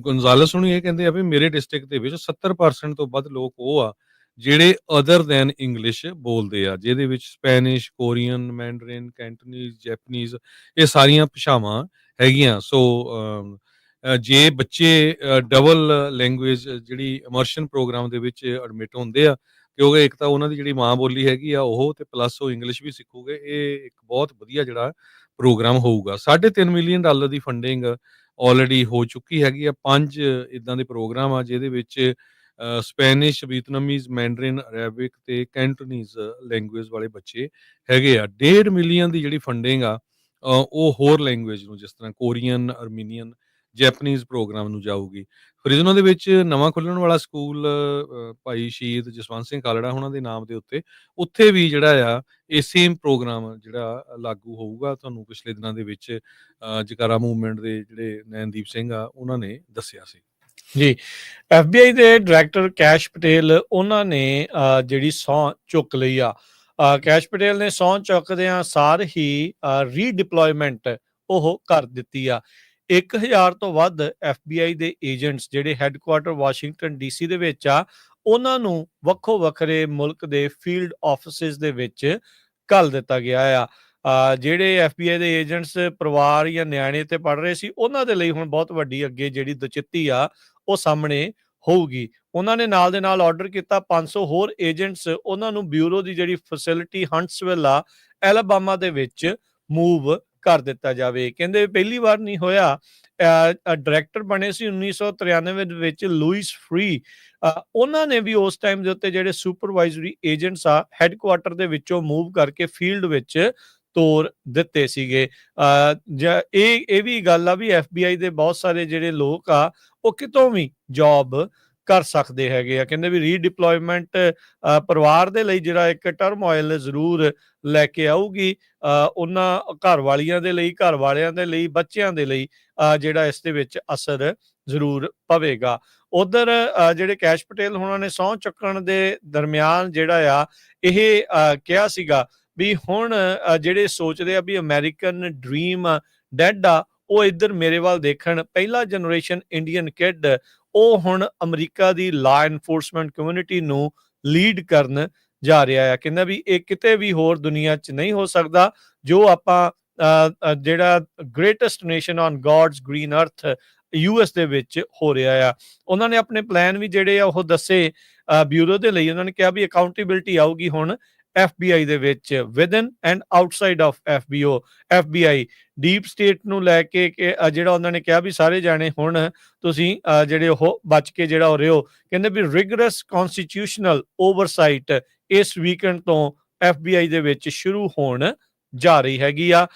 ਗੋਨਜ਼ਾਲਸ ਹੁਣੀ ਇਹ ਕਹਿੰਦੇ ਆ ਵੀ ਮੇਰੇ ਡਿਸਟ੍ਰਿਕਟ ਦੇ ਵਿੱਚ 70% ਤੋਂ ਵੱਧ ਲੋਕ ਉਹ ਆ ਜਿਹੜੇ ਅਦਰ ਦੈਨ ਇੰਗਲਿਸ਼ ਬੋਲਦੇ ਆ, ਜਿਹਦੇ ਵਿੱਚ ਸਪੈਨਿਸ਼, ਕੋਰੀਅਨ, ਮੈਂਡਰਿਨ, ਕੈਂਟਨੀਜ਼, ਜੈਪਨੀਜ਼, ਇਹ ਸਾਰੀਆਂ ਭਾਸ਼ਾਵਾਂ ਹੈਗੀਆਂ। ਸੋ ਜੇ ਬੱਚੇ ਡਬਲ ਲੈਂਗੁਏਜ ਜਿਹੜੀ ਇਮਰਸ਼ਨ ਪ੍ਰੋਗਰਾਮ ਦੇ ਵਿੱਚ ਐਡਮਿਟ ਹੁੰਦੇ ਆ, ਕਿਉਂਕਿ ਇੱਕ ਤਾਂ ਉਹਨਾਂ ਦੀ ਜਿਹੜੀ ਮਾਂ ਬੋਲੀ ਹੈਗੀ ਆ ਉਹ, ਤੇ ਪਲੱਸ ਉਹ ਇੰਗਲਿਸ਼ ਵੀ ਸਿੱਖੂਗੇ, ਇਹ ਇੱਕ ਬਹੁਤ ਵਧੀਆ ਜਿਹੜਾ ਪ੍ਰੋਗਰਾਮ ਹੋਊਗਾ। $3.5 ਮਿਲੀਅਨ ਦੀ ਫੰਡਿੰਗ ਆਲਰੇਡੀ ਹੋ ਚੁੱਕੀ ਹੈਗੀ ਆ। 5 ਇਦਾਂ ਦੇ ਪ੍ਰੋਗਰਾਮ ਆ ਜਿਹਦੇ ਵਿੱਚ ਸਪੈਨਿਸ਼, ਵੀਤਨਾਮੀਜ਼, ਮੈਂਡਰਿਨ, ਅਰੈਬਿਕ ਤੇ ਕੈਂਟੋਨੀਜ਼ ਲੈਂਗੁਏਜ ਵਾਲੇ ਬੱਚੇ ਹੈਗੇ ਆ। 1.5 ਮਿਲੀਅਨ ਦੀ ਜਿਹੜੀ ਫੰਡਿੰਗ ਆ ਉਹ ਹੋਰ ਲੈਂਗੁਏਜ ਨੂੰ, ਜਿਸ ਤਰ੍ਹਾਂ ਕੋਰੀਅਨ, ਅਰਮੀਨੀਅਨ, ਜੈਪਨੀਜ਼ ਪ੍ਰੋਗਰਾਮ ਨੂੰ ਜਾਊਗੀ। ਫਰਿਜ਼ਨੋ ਦੇ ਵਿੱਚ ਨਵਾਂ ਖੁੱਲਣ ਵਾਲਾ ਸਕੂਲ ਭਾਈ ਸ਼ਹੀਦ ਜਸਵੰਤ ਸਿੰਘ ਖਾਲੜਾ ਉਹਨਾਂ ਦੇ ਨਾਮ ਦੇ ਉੱਤੇ, ਉੱਥੇ ਵੀ ਜਿਹੜਾ ਆ ਇਹ ਸੇਮ ਪ੍ਰੋਗਰਾਮ ਜਿਹੜਾ ਲਾਗੂ ਹੋਊਗਾ। ਤੁਹਾਨੂੰ ਪਿਛਲੇ ਦਿਨਾਂ ਦੇ ਵਿੱਚ ਜਕਾਰਾ ਮੂਵਮੈਂਟ ਦੇ ਜਿਹੜੇ ਨੈਨਦੀਪ ਸਿੰਘ ਆ ਉਹਨਾਂ ਨੇ ਦੱਸਿਆ ਸੀ। ਜੀ, FBI ਦੇ ਡਾਇਰੈਕਟਰ ਕੈਸ਼ ਪਟੇਲ ਉਹਨਾਂ ਨੇ ਜਿਹੜੀ ਸਹੁੰ ਚੁੱਕ ਲਈ ਆ। ਕੈਸ਼ ਪਟੇਲ ਨੇ ਸਹੁੰ ਚੁੱਕਦਿਆਂ ਸਾਰ ਹੀ ਰੀਡਿਪਲੋਇਮੈਂਟ ਉਹ ਕਰ ਦਿੱਤੀ ਆ। 1000 ਤੋਂ ਵੱਧ FBI ਦੇ ਏਜੰਟਸ ਜਿਹੜੇ ਹੈੱਡਕੁਆਰਟਰ ਵਾਸ਼ਿੰਗਟਨ DC ਦੇ ਵਿੱਚ ਆ, ਉਹਨਾਂ ਨੂੰ ਵੱਖੋ ਵੱਖਰੇ ਮੁਲਕ ਦੇ ਫੀਲਡ ਆਫਿਸਿਸ ਦੇ ਵਿੱਚ ਘੱਲ ਦਿੱਤਾ ਗਿਆ ਆ। ਜਿਹੜੇ FBI ਦੇ ਏਜੰਟਸ ਪਰਿਵਾਰ ਜਾਂ ਨਿਆਣੇ ਤੇ ਪੜ੍ਹ ਰਹੇ ਸੀ, ਉਹਨਾਂ ਦੇ ਲਈ ਹੁਣ ਬਹੁਤ ਵੱਡੀ ਅੱਗੇ ਜਿਹੜੀ ਦੁਚਿੱਤੀ ਆ ਉਹ ਸਾਹਮਣੇ ਹੋਊਗੀ। ਉਹਨਾਂ ਨੇ ਨਾਲ ਦੇ ਨਾਲ ਆਰਡਰ ਕੀਤਾ 500 ਹੋਰ ਏਜੰਟਸ ਉਹਨਾਂ ਨੂੰ ਬਿਊਰੋ ਦੀ ਜਿਹੜੀ ਫੈਸਿਲਿਟੀ ਹੰਟਸਵਿਲ ਆ, ਐਲਾਬਾਮਾ ਦੇ ਵਿੱਚ ਮੂਵ ਕਰ ਦਿੱਤਾ ਜਾਵੇ। ਕਹਿੰਦੇ ਪਹਿਲੀ ਵਾਰ ਨਹੀਂ ਹੋਇਆ। ਡਾਇਰੈਕਟਰ ਬਣੇ ਸੀ 1993 ਦੇ ਵਿੱਚ ਲੂਇਸ ਫਰੀ, ਉਹਨਾਂ ਨੇ ਵੀ ਉਸ ਟਾਈਮ ਦੇ ਉੱਤੇ ਜਿਹੜੇ ਸੁਪਰਵਾਈਜ਼ਰੀ ਏਜੰਟਸ ਆ ਹੈੱਡਕੁਆਰਟਰ ਦੇ ਵਿੱਚੋਂ ਮੂਵ ਕਰਕੇ ਫੀਲਡ ਵਿੱਚ ਤੋਰ ਦਿੱਤੇ ਸੀਗੇ। ਇਹ ਵੀ ਗੱਲ ਆ ਵੀ FBI ਦੇ ਬਹੁਤ ਸਾਰੇ ਜਿਹੜੇ ਲੋਕ ਆ ਉਹ ਕਿਤੋਂ ਵੀ ਜੌਬ ਕਰ ਸਕਦੇ ਹੈਗੇ ਆ। ਕਹਿੰਦੇ ਵੀ ਰੀਡਿਪਲੋਇਮੈਂਟ ਪਰਿਵਾਰ ਦੇ ਲਈ ਜਿਹੜਾ ਇੱਕ ਟਰਮੋਇਲ ਜ਼ਰੂਰ ਲੈ ਕੇ ਆਊਗੀ, ਉਹਨਾਂ ਘਰ ਵਾਲੀਆਂ ਦੇ ਲਈ, ਘਰ ਵਾਲਿਆਂ ਦੇ ਲਈ, ਬੱਚਿਆਂ ਦੇ ਲਈ ਜਿਹੜਾ ਇਸ ਦੇ ਵਿੱਚ ਅਸਰ ਜ਼ਰੂਰ ਪਵੇਗਾ। ਉਧਰ ਜਿਹੜੇ ਕੈਸ਼ ਪਟੇਲ ਉਹਨਾਂ ਨੇ ਸਹੁੰ ਚੁੱਕਣ ਦੇ ਦਰਮਿਆਨ ਜਿਹੜਾ ਆ ਇਹ ਕਿਹਾ ਸੀਗਾ ਵੀ ਹੁਣ ਜਿਹੜੇ ਸੋਚਦੇ ਆ ਵੀ ਅਮਰੀਕਨ ਡ੍ਰੀਮ ਡੈਡ ਆ, ਉਹ ਇੱਧਰ ਮੇਰੇ ਵੱਲ ਦੇਖਣ। ਪਹਿਲਾ ਜਨਰੇਸ਼ਨ ਇੰਡੀਅਨ ਕਿਡ ਉਹ ਹੁਣ ਅਮਰੀਕਾ ਦੀ ਲਾਅ ਐਨਫੋਰਸਮੈਂਟ ਕਮਿਊਨਿਟੀ ਨੂੰ ਲੀਡ ਕਰਨ ਜਾ ਰਿਹਾ ਆ। ਕਹਿੰਦਾ ਵੀ ਇਹ ਕਿਤੇ ਵੀ ਹੋਰ ਦੁਨੀਆ 'ਚ ਨਹੀਂ ਹੋ ਸਕਦਾ ਜੋ ਆਪਾਂ ਜਿਹੜਾ greatest nation on God's green ਅਰਥ US ਦੇ ਵਿੱਚ ਹੋ ਰਿਹਾ ਆ। ਉਹਨਾਂ ਨੇ ਆਪਣੇ ਪਲਾਨ ਵੀ ਜਿਹੜੇ ਆ ਉਹ ਦੱਸੇ ਬਿਊਰੋ ਦੇ ਲਈ। ਉਹਨਾਂ ਨੇ ਕਿਹਾ ਵੀ ਅਕਾਊਂਟੇਬਿਲਟੀ ਆਊਗੀ ਹੁਣ FBI ਦੇ ਵਿੱਚ, within and outside of FBI। Deep state ਨੂੰ ਲੈ ਕੇ ਜਿਹੜਾ ਉਹਨਾਂ ਨੇ ਕਿਹਾ ਵੀ ਸਾਰੇ ਜਾਣੇ ਹੁਣ ਤੁਸੀਂ ਜਿਹੜੇ ਉਹ ਬਚ ਕੇ ਜਿਹੜਾ ਹੋ ਰਹੇ ਹੋ। ਕਹਿੰਦੇ ਵੀ ਰਿਗਰਸ ਕਨਸਟੀਟਿਊਸ਼ਨਲ ਓਵਰਸਾਈਟ ਇਸ ਵੀਕਐਂਡ ਤੋਂ FBI ਦੇ ਵਿੱਚ ਸ਼ੁਰੂ ਹੋਣ ਜਾ ਰਹੀ ਹੈਗੀ ਆ।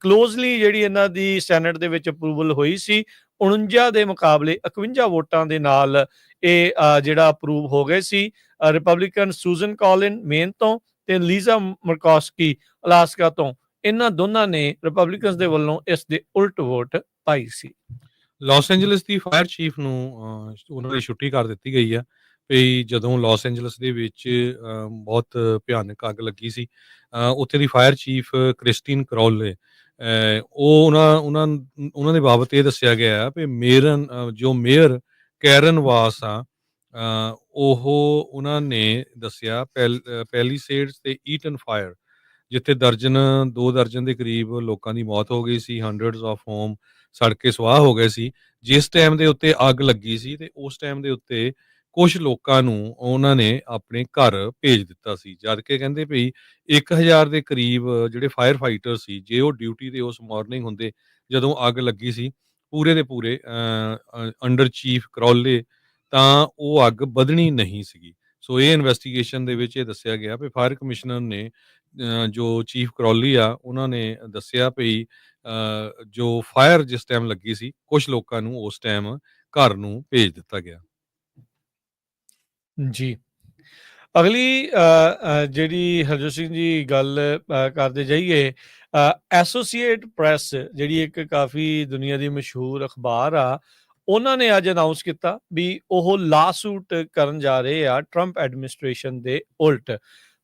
ਕਲੋਜ਼ਲੀ ਜਿਹੜੀ ਇਹਨਾਂ ਦੀ ਸੈਨੇਟ ਦੇ ਵਿੱਚ ਅਪਰੂਵਲ ਹੋਈ ਸੀ, 49 ਦੇ ਮੁਕਾਬਲੇ 51 ਵੋਟਾਂ ਦੇ ਨਾਲ ਇਹ ਜਿਹੜਾ ਅਪਰੂਵ ਹੋ ਗਏ ਸੀ। ਰਿਪਬਲਿਕਨ ਸੂਜ਼ਨ ਕਾਲਿਨ ਮੇਨ ਤੋਂ ਤੇ ਲੀਜ਼ਾ ਮਰਕੋਸਕੀ ਅਲਾਸਕਾ ਤੋਂ, ਇਹਨਾਂ ਦੋਨਾਂ ਨੇ ਰਿਪਬਲਿਕਨਸ ਦੇ ਵੱਲੋਂ ਇਸ ਦੇ ਉਲਟ ਵੋਟ ਪਾਈ ਸੀ। ਲਾਸ ਐਂਜਲਸ ਦੀ ਫਾਇਰ ਚੀਫ ਨੂੰ ਉਹਨਾਂ ਦੀ ਛੁੱਟੀ ਕਰ ਦਿੱਤੀ ਗਈ ਆ ਵੀ ਜਦੋਂ ਲਾਸ ਐਂਜਲਸ ਦੇ ਵਿੱਚ ਬਹੁਤ ਭਿਆਨਕ ਅੱਗ ਲੱਗੀ ਸੀ, ਉੱਥੇ ਦੀ ਫਾਇਰ ਚੀਫ ਕ੍ਰਿਸਟੀਨ ਕਰੋਲੇ, ਉਹ ਉਹਨਾਂ ਦੇ ਬਾਬਤ ਇਹ ਦੱਸਿਆ ਗਿਆ ਵੀ ਜੋ ਮੇਅਰ ਕੈਰਨ ਵਾਸ ਆ, ਉਹ ਉਹਨਾਂ ਨੇ ਦੱਸਿਆ ਪੈਲੀਸੇਡਸ ਤੇ ਈਟਨ ਫਾਇਰ, ਜਿੱਥੇ 2 ਦਰਜਨ ਦੇ ਕਰੀਬ ਲੋਕਾਂ ਦੀ ਮੌਤ ਹੋ ਗਈ ਸੀ, ਹੰਡਰਡਸ ਆਫ ਹੋਮ ਸੜ ਕੇ ਸਵਾਹ ਹੋ ਗਏ ਸੀ। ਜਿਸ ਟਾਈਮ ਦੇ ਉੱਤੇ ਅੱਗ ਲੱਗੀ ਸੀ ਤੇ ਉਸ ਟਾਈਮ ਦੇ ਉੱਤੇ ਕੁਝ ਲੋਕਾਂ ਨੂੰ ਉਹਨਾਂ ਨੇ ਆਪਣੇ ਘਰ ਭੇਜ ਦਿੱਤਾ ਸੀ, ਜਦ ਕਿ ਕਹਿੰਦੇ ਵੀ 1000 ਦੇ ਕਰੀਬ ਜਿਹੜੇ ਫਾਇਰ ਫਾਈਟਰ ਸੀ, ਜੇ ਉਹ ਡਿਊਟੀ ਤੇ ਉਸ ਮਾਰਨਿੰਗ ਹੁੰਦੇ ਜਦੋਂ ਅੱਗ ਲੱਗੀ ਸੀ ਪੂਰੇ ਦੇ ਪੂਰੇ ਅੰਡਰ ਚੀਫ ਕਰੋਲੇ, ਤਾਂ ਉਹ ਅੱਗ ਵਧਣੀ ਨਹੀਂ ਸੀਗੀ। ਸੋ ਇਹ ਇਨਵੈਸਟੀਗੇਸ਼ਨ ਦੇ ਵਿੱਚ ਇਹ ਦੱਸਿਆ ਗਿਆ ਵੀ ਫਾਇਰ ਕਮਿਸ਼ਨਰ ਨੇ ਜੋ ਚੀਫ ਕਰੋਲੀ ਆ ਉਹਨਾਂ ਨੇ ਦੱਸਿਆ ਵੀ ਜੋ ਫਾਇਰ ਜਿਸ ਟਾਈਮ ਲੱਗੀ ਸੀ ਕੁਝ ਲੋਕਾਂ ਨੂੰ ਉਸ ਟਾਈਮ ਘਰ ਨੂੰ ਭੇਜ ਦਿੱਤਾ ਗਿਆ। ਜੀ, ਅਗਲੀ ਜਿਹੜੀ ਹਰਜੋਤ ਸਿੰਘ ਜੀ ਗੱਲ ਕਰਦੇ ਜਾਈਏ, ਐਸੋਸੀਏਟ ਪ੍ਰੈਸ ਜਿਹੜੀ ਇੱਕ ਕਾਫੀ ਦੁਨੀਆ ਦੀ ਮਸ਼ਹੂਰ ਅਖਬਾਰ ਆ, ਉਹਨਾਂ ਨੇ ਅੱਜ ਅਨਾਉਂਸ ਕੀਤਾ ਵੀ ਉਹ ਲਾਸੂਟ ਕਰਨ ਜਾ ਰਹੇ ਆ ਟਰੰਪ ਐਡਮਿਨਿਸਟ੍ਰੇਸ਼ਨ ਦੇ ਉਲਟ।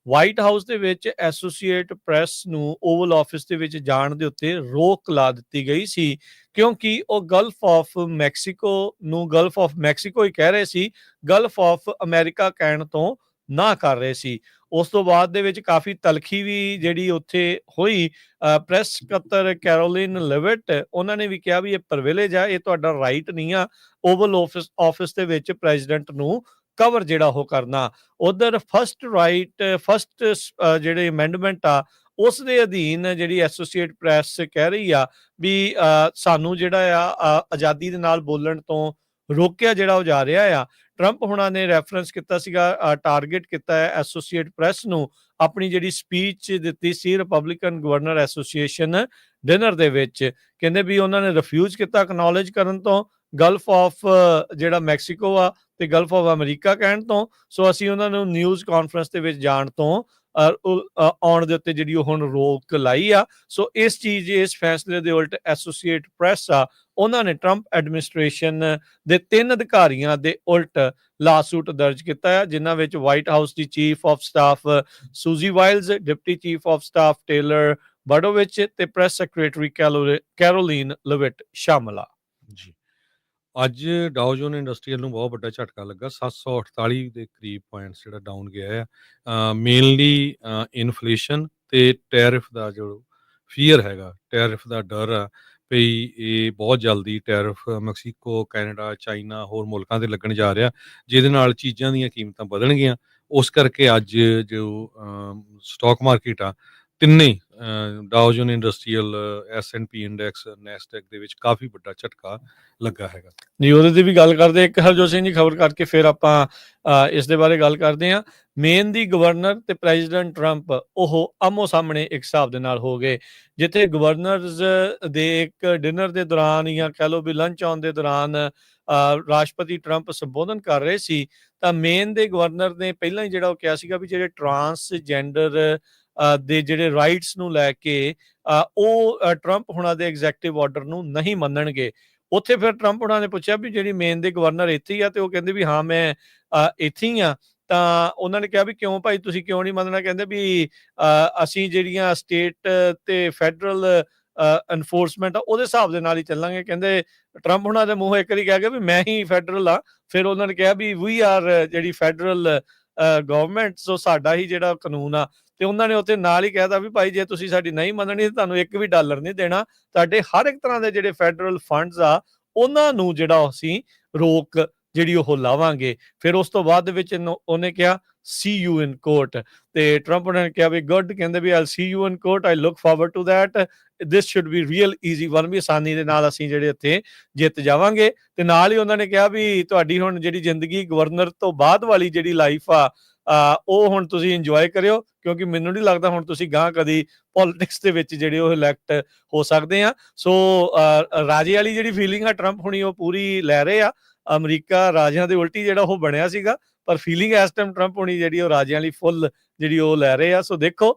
ਵਾਈਟ ਹਾਊਸ ਦੇ ਵਿੱਚ ਐਸੋਸੀਏਟ ਪ੍ਰੈਸ ਨੂੰ ਓਵਲ ਆਫਿਸ ਦੇ ਵਿੱਚ ਜਾਣ ਦੇ ਉੱਤੇ ਰੋਕ ਲਾ ਦਿੱਤੀ ਗਈ ਸੀ, ਕਿਉਂਕਿ ਉਹ ਗਲਫ ਆਫ ਮੈਕਸੀਕੋ ਨੂੰ ਗਲਫ ਆਫ ਮੈਕਸੀਕੋ ਹੀ ਕਹਿ ਰਹੇ ਸੀ, ਗਲਫ ਆਫ ਅਮਰੀਕਾ ਕਹਿਣ ਤੋਂ ਨਾ ਕਰ ਰਹੇ ਸੀ। ਉਸ ਤੋਂ ਬਾਅਦ ਦੇ ਵਿੱਚ ਕਾਫੀ ਤਲਖੀ ਵੀ ਜਿਹੜੀ ਉੱਥੇ ਹੋਈ। ਪ੍ਰੈਸ ਸਕੱਤਰ ਕੈਰੋਲਿਨ ਲਿਵਿਟ, ਉਹਨਾਂ ਨੇ ਵੀ ਕਿਹਾ ਵੀ ਇਹ ਪ੍ਰਿਵਿਲੇਜ ਆ, ਇਹ ਤੁਹਾਡਾ ਰਾਈਟ ਨਹੀਂ ਆ ਓਵਲ ਆਫਿਸ ਦੇ ਵਿੱਚ ਪ੍ਰੈਜ਼ੀਡੈਂਟ ਨੂੰ ਕਵਰ ਜਿਹੜਾ ਉਹ ਕਰਨਾ। ਉਧਰ ਫਸਟ ਜਿਹੜੇ ਅਮੈਂਡਮੈਂਟ ਆ ਉਸ ਦੇ ਅਧੀਨ ਜਿਹੜੀ ਐਸੋਸੀਏਟ ਪ੍ਰੈਸ ਕਹਿ ਰਹੀ ਆ ਵੀ ਸਾਨੂੰ ਜਿਹੜਾ ਆ ਆਜ਼ਾਦੀ ਦੇ ਨਾਲ ਬੋਲਣ ਤੋਂ ਰੋਕਿਆ ਜਿਹੜਾ ਉਹ ਜਾ ਰਿਹਾ ਆ। ਟਰੰਪ ਹੁਣਾਂ ਨੇ ਰੈਫਰੈਂਸ ਕੀਤਾ ਸੀਗਾ, ਟਾਰਗੇਟ ਕੀਤਾ ਹੈ ਐਸੋਸੀਏਟ ਪ੍ਰੈਸ ਨੂੰ, ਆਪਣੀ ਜਿਹੜੀ ਸਪੀਚ ਦਿੱਤੀ ਸੀ ਰਿਪਬਲਿਕਨ ਗਵਰਨਰ ਐਸੋਸੀਏਸ਼ਨ ਡਿਨਰ ਦੇ ਵਿੱਚ। ਕਹਿੰਦੇ ਵੀ ਉਹਨਾਂ ਨੇ ਰਿਫਿਊਜ਼ ਕੀਤਾ ਐਕਨੋਲੇਜ ਕਰਨ ਤੋਂ ਗਲਫ ਆਫ ਜਿਹੜਾ ਮੈਕਸੀਕੋ ਆ ਤੇ ਗਲਫ ਆਫ ਅਮਰੀਕਾ ਕਹਿਣ ਤੋਂ। ਸੋ ਅਸੀਂ ਉਹਨਾਂ ਨੂੰ ਨਿਊਜ਼ ਕਾਨਫਰੰਸ ਦੇ ਵਿੱਚ ਜਾਣ ਤੋਂ ਆਉਣ ਦੇ ਉੱਤੇ ਜਿਹੜੀ ਉਹ ਹੁਣ ਰੋਕ ਲਾਈ ਆ। ਸੋ ਇਸ ਫੈਸਲੇ ਦੇ ਉਲਟ ਐਸੋਸੀਏਟ ਪ੍ਰੈਸ ਆ, ਉਹਨਾਂ ਨੇ ਟਰੰਪ ਐਡਮਿਨਿਸਟ੍ਰੇਸ਼ਨ ਦੇ 3 ਅਧਿਕਾਰੀਆਂ ਦੇ ਉਲਟ ਲਾਸੂਟ ਦਰਜ ਕੀਤਾ ਹੈ, ਜਿਨ੍ਹਾਂ ਵਿੱਚ ਵਾਈਟ ਹਾਊਸ ਦੀ chief of staff Susie Wiles, deputy chief of staff Taylor Budowich ਤੇ ਪ੍ਰੈਸ ਸੈਕਟਰੀ ਕੈਰੋਲਿਨ ਲਿਵਿਟ ਸ਼ਾਮਲ ਆ। ਜੀ, ਅੱਜ ਡਾਓ ਜੋਨ ਇੰਡਸਟਰੀਅਲ ਨੂੰ ਬਹੁਤ ਵੱਡਾ ਝਟਕਾ ਲੱਗਾ, 748 ਦੇ ਕਰੀਬ ਪੁਆਇੰਟਸ ਜਿਹੜਾ ਡਾਊਨ ਗਿਆ ਹੈ। ਮੇਨਲੀ ਇਨਫਲੇਸ਼ਨ ਤੇ ਟੈਰਿਫ ਦਾ ਜੋ ਫੀਅਰ ਹੈਗਾ, ਟੈਰਿਫ ਦਾ ਡਰ ਆ ਵੀ ਇਹ ਬਹੁਤ ਜਲਦੀ ਟੈਰਿਫ ਮੈਕਸੀਕੋ, ਕੈਨੇਡਾ, ਚਾਈਨਾ, ਹੋਰ ਮੁਲਕਾਂ ਤੇ ਲੱਗਣ ਜਾ ਰਿਹਾ, ਜਿਹਦੇ ਨਾਲ ਚੀਜ਼ਾਂ ਦੀਆਂ ਕੀਮਤਾਂ ਵਧਣਗੀਆਂ। ਉਸ ਕਰਕੇ ਅੱਜ ਜੋ ਸਟਾਕ ਮਾਰਕੀਟ ਆ, ਤਿੰਨੇ ਡਾਓ zone industrial, S&P index, Nasdaq ਦੇ ਵਿੱਚ ਕਾਫੀ ਵੱਡਾ ਝਟਕਾ ਲੱਗਾ ਹੈਗਾ ਜੀ। ਉਹਦੇ ਤੇ ਵੀ ਗੱਲ ਕਰਦੇ ਇੱਕ ਹਰਜੋਤ ਸਿੰਘ ਜੀ ਖਬਰ ਕਰਕੇ, ਫਿਰ ਆਪਾਂ ਇਸ ਦੇ ਬਾਰੇ ਗੱਲ ਕਰਦੇ ਹਾਂ। ਮੇਨ ਦੀ ਗਵਰਨਰ ਤੇ ਪ੍ਰੈਜ਼ੀਡੈਂਟ ਟਰੰਪ ਉਹ ਆਮੋ ਸਾਹਮਣੇ ਇੱਕ ਹਿਸਾਬ ਦੇ ਨਾਲ ਹੋ ਗਏ, ਜਿੱਥੇ ਗਵਰਨਰਜ਼ ਦੇ ਇੱਕ ਡਿਨਰ ਦੇ ਦੌਰਾਨ ਜਾਂ ਕਹਿ ਲਓ ਵੀ ਲੰਚ ਆਉਣ ਦੇ ਦੌਰਾਨ ਰਾਸ਼ਟਰਪਤੀ ਟਰੰਪ ਸੰਬੋਧਨ ਕਰ ਰਹੇ ਸੀ, ਤਾਂ ਮੇਨ ਦੇ ਗਵਰਨਰ ਨੇ ਪਹਿਲਾਂ ਹੀ ਜਿਹੜਾ ਉਹ ਕਿਹਾ ਸੀਗਾ ਵੀ ਜਿਹੜੇ ਟਰਾਂਸਜੈਂਡਰ ਦੇ ਜਿਹੜੇ ਰਾਈਟਸ ਨੂੰ ਲੈ ਕੇ ਉਹ ਟਰੰਪ ਹੁਣਾਂ ਦੇ ਐਗਜ਼ੈਕਟਿਵ ਆਰਡਰ ਨੂੰ ਨਹੀਂ ਮੰਨਣਗੇ। ਉੱਥੇ ਫਿਰ ਟਰੰਪ ਹੁਣਾਂ ਨੇ ਪੁੱਛਿਆ ਵੀ ਜਿਹੜੀ ਮੇਨ ਦੇ ਗਵਰਨਰ ਇੱਥੇ ਹੀ ਆ, ਤੇ ਉਹ ਕਹਿੰਦੇ ਵੀ ਹਾਂ ਮੈਂ ਇੱਥੇ ਹੀ ਆ। ਤਾਂ ਉਹਨਾਂ ਨੇ ਕਿਹਾ ਵੀ ਕਿਉਂ ਭਾਈ, ਤੁਸੀਂ ਕਿਉਂ ਨਹੀਂ ਮੰਨਣਾ? ਕਹਿੰਦੇ ਵੀ ਅਸੀਂ ਜਿਹੜੀਆਂ ਸਟੇਟ ਤੇ ਫੈਡਰਲ ਐਨਫੋਰਸਮੈਂਟ ਆ ਉਹਦੇ ਹਿਸਾਬ ਦੇ ਨਾਲ ਹੀ ਚੱਲਾਂਗੇ। ਕਹਿੰਦੇ ਟਰੰਪ ਹੁਣਾਂ ਦੇ ਮੂੰਹੋਂ ਇੱਕ ਵਾਰੀ ਕਹਿ ਗਿਆ ਵੀ ਮੈਂ ਹੀ ਫੈਡਰਲ ਆ, ਫਿਰ ਉਹਨਾਂ ਨੇ ਕਿਹਾ ਵੀ ਵੀ ਆਰ ਜਿਹੜੀ ਫੈਡਰਲ ਗਵਰਨਮੈਂਟ, ਸੋ ਸਾਡਾ ਹੀ ਜਿਹੜਾ ਕਾਨੂੰਨ ਆ। ਤੇ ਉਹਨਾਂ ਨੇ ਉੱਥੇ ਨਾਲ ਹੀ ਕਹਿਤਾ ਵੀ ਭਾਈ ਜੇ ਤੁਸੀਂ ਸਾਡੀ ਨਹੀਂ ਮੰਨਣੀ ਤਾਂ ਤੁਹਾਨੂੰ ਇੱਕ ਵੀ ਡਾਲਰ ਨਹੀਂ ਦੇਣਾ, ਤੁਹਾਡੇ ਹਰ ਇੱਕ ਤਰ੍ਹਾਂ ਦੇ ਜਿਹੜੇ ਫੈਡਰਲ ਫੰਡਸ ਆ ਉਹਨਾਂ ਨੂੰ ਜਿਹੜਾ ਅਸੀਂ ਰੋਕ ਜਿਹੜੀ ਉਹ ਲਾਵਾਂਗੇ। ਫਿਰ ਉਸ ਤੋਂ ਬਾਅਦ ਦੇ ਵਿੱਚ ਉਹਨੇ ਕਿਹਾ ਸੀ ਯੂ ਇਨ ਕੋਰਟ, ਤੇ ਟਰੰਪ ਨੇ ਕਿਹਾ ਵੀ ਗੁੱਡ, ਕਹਿੰਦੇ ਵੀ I see you in court, I look forward to that, this should be real easy one, ਵੀ ਆਸਾਨੀ ਦੇ ਨਾਲ ਅਸੀਂ ਜਿਹੜੇ ਇੱਥੇ ਜਿੱਤ ਜਾਵਾਂਗੇ। ਤੇ ਨਾਲ ਹੀ ਉਹਨਾਂ ਨੇ ਕਿਹਾ ਵੀ ਤੁਹਾਡੀ ਹੁਣ ਜਿਹੜੀ ਜ਼ਿੰਦਗੀ ਗਵਰਨਰ ਤੋਂ ਬਾਅਦ ਵਾਲੀ ਜਿਹੜੀ ਲਾਈਫ ਆ ਉਹ ਹੁਣ ਤੁਸੀਂ ਇੰਜੋਏ ਕਰਿਓ, ਕਿਉਂਕਿ ਮੈਨੂੰ ਨਹੀਂ ਲੱਗਦਾ ਹੁਣ ਤੁਸੀਂ ਗਾਂ ਕਦੀ ਪੋਲਿਟਿਕਸ ਦੇ ਵਿੱਚ ਜਿਹੜੇ ਉਹ ਇਲੈਕਟ ਹੋ ਸਕਦੇ ਆ। ਸੋ ਰਾਜੇ ਵਾਲੀ ਜਿਹੜੀ ਫੀਲਿੰਗ ਆ ਟਰੰਪ ਹੁਣੀ ਉਹ ਪੂਰੀ ਲੈ ਰਹੇ ਆ। ਅਮਰੀਕਾ ਰਾਜਿਆਂ ਦੇ ਉਲਟੀ ਜਿਹੜਾ ਉਹ ਬਣਿਆ ਸੀਗਾ, ਪਰ ਫੀਲਿੰਗ ਇਸ ਟਾਈਮ ਟਰੰਪ ਹੁਣੀ ਜਿਹੜੀ ਉਹ ਰਾਜਿਆਂ ਵਾਲੀ ਫੁੱਲ ਜਿਹੜੀ ਉਹ ਲੈ ਰਹੇ ਆ। ਸੋ ਦੇਖੋ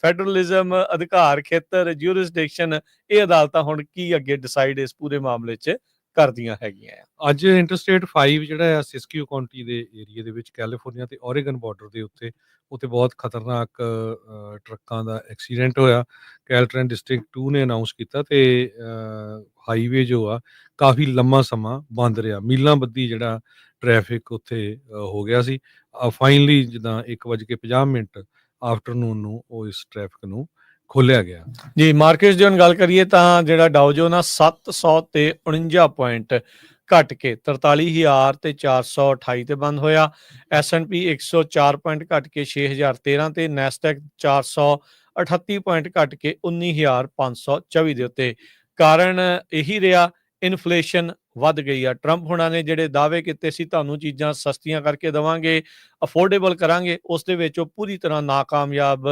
ਫੈਡਰਲਿਜ਼ਮ, ਅਧਿਕਾਰ ਖੇਤਰ, ਜਿਊਰਿਸਡਿਕਸ਼ਨ, ਇਹ ਅਦਾਲਤਾਂ ਹੁਣ ਕੀ ਅੱਗੇ ਡਿਸਾਈਡ ਇਸ ਪੂਰੇ ਮਾਮਲੇ 'ਚ ਕਰਦੀਆਂ ਹੈਗੀਆਂ ਆ। ਅੱਜ ਇੰਟਰਸਟੇਟ 5 ਜਿਹੜਾ ਆ ਸਿਸਕਿਓ ਕਾਉਂਟੀ ਦੇ ਏਰੀਆ ਦੇ ਵਿੱਚ ਕੈਲੀਫੋਰਨੀਆ ਤੇ ਓਰੇਗਨ ਬਾਰਡਰ ਦੇ ਉੱਤੇ ਬਹੁਤ ਖਤਰਨਾਕ ਟਰੱਕਾਂ ਦਾ ਐਕਸੀਡੈਂਟ ਹੋਇਆ। ਕੈਲਟਰਨ ਡਿਸਟ੍ਰਿਕਟ 2 ਨੇ ਅਨਾਉਂਸ ਕੀਤਾ ਤੇ ਹਾਈਵੇ ਜੋ ਆ ਕਾਫੀ ਲੰਮਾ ਸਮਾਂ ਬੰਦ ਰਿਹਾ, ਮੀਲਾਂ ਬੱਧੀ ਜਿਹੜਾ ਟ੍ਰੈਫਿਕ ਉੱਥੇ ਹੋ ਗਿਆ ਸੀ। ਫਾਈਨਲੀ ਜਿੱਦਾਂ 1:50 ਆਫਟਰਨੂਨ ਨੂੰ ਉਹ ਇਸ ਟ੍ਰੈਫਿਕ ਨੂੰ ਖੋਲਿਆ ਗਿਆ ਜੀ। ਮਾਰਕੀਟ ਦੀ ਹੁਣ ਗੱਲ ਕਰੀਏ ਤਾਂ ਜਿਹੜਾ ਡਾਓ ਜੋਨ ਆ 749 ਪੁਆਇੰਟ ਘਟ ਕੇ 43,428 ਤੇ ਬੰਦ ਹੋਇਆ। S&P 104 ਪੁਆਇੰਟ ਘਟ ਕੇ 6,013 ਤੇ, ਨੈਸਡੈਕ 438 ਪੁਆਇੰਟ ਘਟ ਕੇ 19,524 ਦੇ ਉੱਤੇ। ਕਾਰਨ ਇਹੀ ਰਿਹਾ, ਇਨਫਲੇਸ਼ਨ ਵੱਧ ਗਈ ਆ। ਟਰੰਪ ਹੁਣਾਂ ਨੇ ਜਿਹੜੇ ਦਾਅਵੇ ਕੀਤੇ ਸੀ ਤੁਹਾਨੂੰ ਚੀਜ਼ਾਂ ਸਸਤੀਆਂ ਕਰਕੇ ਦੇਵਾਂਗੇ, ਅਫੋਰਡੇਬਲ ਕਰਾਂਗੇ, ਉਸ ਦੇ ਵਿੱਚ ਉਹ ਪੂਰੀ ਤਰ੍ਹਾਂ ਨਾਕਾਮਯਾਬ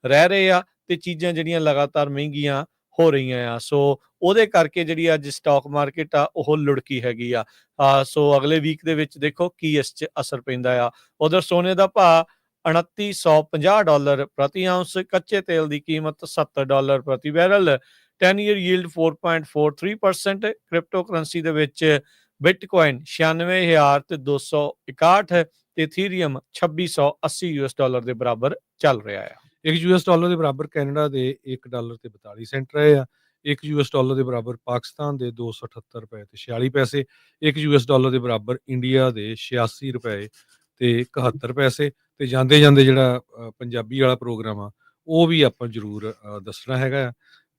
ਰਹਿ ਰਹੇ ਆ ਤੇ ਚੀਜ਼ਾਂ ਜਿਹੜੀਆਂ ਲਗਾਤਾਰ ਮਹਿੰਗੀਆਂ ਹੋ ਰਹੀਆਂ ਆ। ਸੋ ਉਹਦੇ ਕਰਕੇ ਜਿਹੜੀ ਅੱਜ ਸਟਾਕ ਮਾਰਕੀਟ ਆ ਉਹ ਲੁੜਕੀ ਹੈਗੀ ਆ। ਸੋ ਅਗਲੇ ਵੀਕ ਦੇ ਵਿੱਚ ਦੇਖੋ ਕੀ ਇਸ 'ਚ ਅਸਰ ਪੈਂਦਾ ਆ। ਉਧਰ ਸੋਨੇ ਦਾ ਭਾਅ $2950 ਪ੍ਰਤੀ ਆਉਂਸ। ਕੱਚੇ ਤੇਲ ਦੀ ਕੀਮਤ $70 ਪ੍ਰਤੀ barrel. 10 year yield 4.43%। Crypto currency ਦੇ ਵਿੱਚ ਬਿਟਕੋਇਨ 96,261 ਤੇ ਇਥੀਰੀਅਮ $2680 ਦੇ ਬਰਾਬਰ ਚੱਲ ਰਿਹਾ ਆ। $1 ਦੇ ਬਰਾਬਰ ਕੈਨੇਡਾ ਦੇ $1 ਤੇ 42 ਸੈਂਟ ਰਹੇ ਆ। $1 ਦੇ ਬਰਾਬਰ ਪਾਕਿਸਤਾਨ ਦੇ 278 ਰੁਪਏ ਤੇ 46 ਪੈਸੇ। $1 ਦੇ ਬਰਾਬਰ ਇੰਡੀਆ ਦੇ 86 ਰੁਪਏ ਤੇ 71 ਪੈਸੇ। ਤੇ ਜਾਂਦੇ ਜਾਂਦੇ ਜਿਹੜਾ ਪੰਜਾਬੀ ਵਾਲਾ ਪ੍ਰੋਗਰਾਮ ਆ ਉਹ ਵੀ ਆਪਾਂ ਜ਼ਰੂਰ ਦੱਸਣਾ ਹੈਗਾ ਆ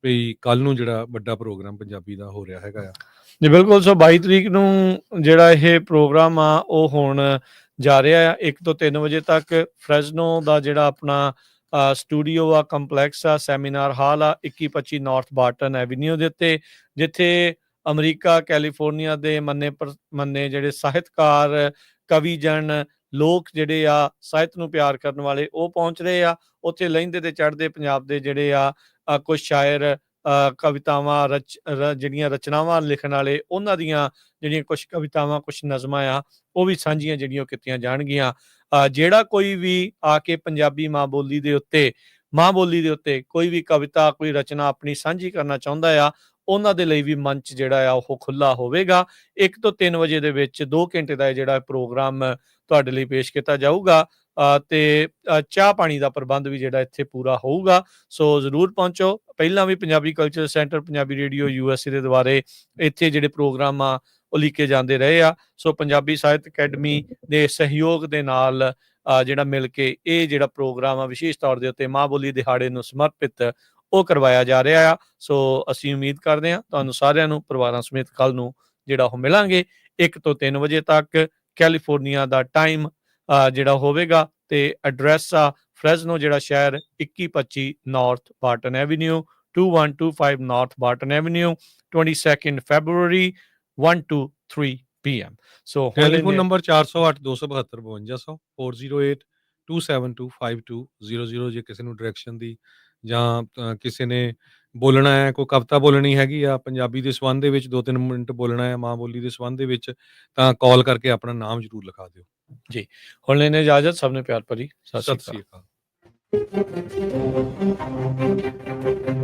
ਵੀ ਕੱਲ ਨੂੰ ਜਿਹੜਾ ਵੱਡਾ ਪ੍ਰੋਗਰਾਮ ਪੰਜਾਬੀ ਦਾ ਹੋ ਰਿਹਾ ਹੈਗਾ ਆ। ਜੀ ਬਿਲਕੁਲ। ਸੋ 22 ਤਰੀਕ ਨੂੰ ਜਿਹੜਾ ਇਹ ਪ੍ਰੋਗਰਾਮ ਆ ਉਹ ਹੁਣ ਜਾ ਰਿਹਾ ਆ 1 ਤੋਂ 3 ਵਜੇ ਤੱਕ। ਫਰੈਜ਼ਨੋ ਦਾ ਜਿਹੜਾ ਆਪਣਾ ਸਟੂਡੀਓ ਆ, ਕੰਪਲੈਕਸ ਆ, ਸੈਮੀਨਾਰ ਹਾਲ ਆ 2125 ਨਾਰਥ ਬਾਰਟਨ ਐਵੀਨਿਊ ਦੇ ਉੱਤੇ, ਜਿੱਥੇ ਅਮਰੀਕਾ, ਕੈਲੀਫੋਰਨੀਆ ਦੇ ਮੰਨੇ ਜਿਹੜੇ ਸਾਹਿਤਕਾਰ, ਕਵੀਜਨ, ਲੋਕ ਜਿਹੜੇ ਆ ਸਾਹਿਤ ਨੂੰ ਪਿਆਰ ਕਰਨ ਵਾਲੇ ਉਹ ਪਹੁੰਚ ਰਹੇ ਆ। ਉੱਥੇ ਲਹਿੰਦੇ ਤੇ ਚੜ੍ਹਦੇ ਪੰਜਾਬ ਦੇ ਜਿਹੜੇ ਆ ਕੁਝ ਸ਼ਾਇਰ, ਕਵਿਤਾਵਾਂ ਜਿਹੜੀਆਂ ਰਚਨਾਵਾਂ ਲਿਖਣ ਵਾਲੇ, ਉਹਨਾਂ ਦੀਆਂ ਜਿਹੜੀਆਂ ਕੁਝ ਕਵਿਤਾਵਾਂ, ਕੁਝ ਨਜ਼ਮਾਂ ਆ ਉਹ ਵੀ ਸਾਂਝੀਆਂ ਜਿਹੜੀਆਂ ਉਹ ਕੀਤੀਆਂ ਜਾਣਗੀਆਂ। ਜਿਹੜਾ ਕੋਈ ਵੀ ਆ ਕੇ ਪੰਜਾਬੀ ਮਾਂ ਬੋਲੀ ਦੇ ਉੱਤੇ ਕੋਈ ਵੀ ਕਵਿਤਾ, ਕੋਈ ਰਚਨਾ ਆਪਣੀ ਸਾਂਝੀ ਕਰਨਾ ਚਾਹੁੰਦਾ ਆ, ਉਹਨਾਂ ਦੇ ਲਈ ਵੀ ਮੰਚ ਜਿਹੜਾ ਆ ਉਹ ਖੁੱਲਾ ਹੋਵੇਗਾ। 1 ਤੋਂ 3 ਵਜੇ ਦੇ ਵਿੱਚ 2 ਘੰਟੇ ਦਾ ਜਿਹੜਾ ਪ੍ਰੋਗਰਾਮ ਤੁਹਾਡੇ ਲਈ ਪੇਸ਼ ਕੀਤਾ ਜਾਊਗਾ ਤੇ ਚਾਹ ਪਾਣੀ ਦਾ ਪ੍ਰਬੰਧ ਵੀ ਜਿਹੜਾ ਇੱਥੇ ਪੂਰਾ ਹੋਊਗਾ। ਸੋ ਜ਼ਰੂਰ ਪਹੁੰਚੋ। ਪਹਿਲਾਂ ਵੀ Punjabi culture centre, Punjabi radio USA ਦੇ ਦੁਆਰੇ ਇੱਥੇ ਜਿਹੜੇ ਪ੍ਰੋਗਰਾਮ ਆ ਉਹ ਲਿਖੇ ਜਾਂਦੇ ਰਹੇ ਆ। ਸੋ ਪੰਜਾਬੀ ਸਾਹਿਤ ਅਕੈਡਮੀ ਦੇ ਸਹਿਯੋਗ ਦੇ ਨਾਲ ਜਿਹੜਾ ਮਿਲ ਕੇ ਇਹ ਜਿਹੜਾ ਪ੍ਰੋਗਰਾਮ ਆ ਵਿਸ਼ੇਸ਼ ਤੌਰ ਦੇ ਉੱਤੇ ਮਾਂ ਬੋਲੀ ਦਿਹਾੜੇ ਨੂੰ ਸਮਰਪਿਤ ਉਹ ਕਰਵਾਇਆ ਜਾ ਰਿਹਾ ਆ। ਸੋ ਅਸੀਂ ਉਮੀਦ ਕਰਦੇ ਹਾਂ ਤੁਹਾਨੂੰ ਸਾਰਿਆਂ ਨੂੰ ਪਰਿਵਾਰਾਂ ਸਮੇਤ ਕੱਲ ਨੂੰ ਜਿਹੜਾ ਉਹ ਮਿਲਾਂਗੇ 1 ਤੋਂ 3 ਵਜੇ ਤੱਕ। ਕੈਲੀਫੋਰਨੀਆ ਦਾ ਟਾਈਮ ਜਿਹੜਾ ਹੋਵੇਗਾ ਤੇ ਐਡਰੈਸ ਆ ਫਰੈਜ਼ਨੋ ਜਿਹੜਾ ਸ਼ਹਿਰ 2125 North Barton Avenue, 2125 North Barton Avenue, 22 February 1 to 3 PM। ਸੋ ਟੈਲੀਫੋਨ ਨੰਬਰ 408 272 5200 408 272 5200। ਜੇ ਕਿਸੇ ਨੂੰ ਡਾਇਰੈਕਸ਼ਨ ਦੀ ਜਾਂ ਕਿਸੇ ਨੇ ਬੋਲਣਾ ਹੈ, ਕੋਈ ਕਵਿਤਾ ਬੋਲਣੀ ਹੈਗੀ ਆ ਪੰਜਾਬੀ ਦੇ ਸੰਬੰਧ ਦੇ ਵਿੱਚ, 2-3 ਮਿੰਟ ਬੋਲਣਾ ਹੈ ਮਾਂ ਬੋਲੀ ਦੇ ਸੰਬੰਧ ਦੇ ਵਿੱਚ, ਤਾਂ ਕਾਲ ਕਰਕੇ ਆਪਣਾ ਨਾਮ ਜ਼ਰੂਰ ਲਿਖਾ ਦਿਓ ਜੀ। ਹੁਣ ਲੈਣੇ ਇਜਾਜ਼ਤ। ਸਭ ਨੇ ਪਿਆਰ ਭਰੀ ਸਤਿ ਸਤਿ ਸ਼੍ਰੀ ਸ੍ਰੀ ਅਕਾਲ। ਅਕਾਲ।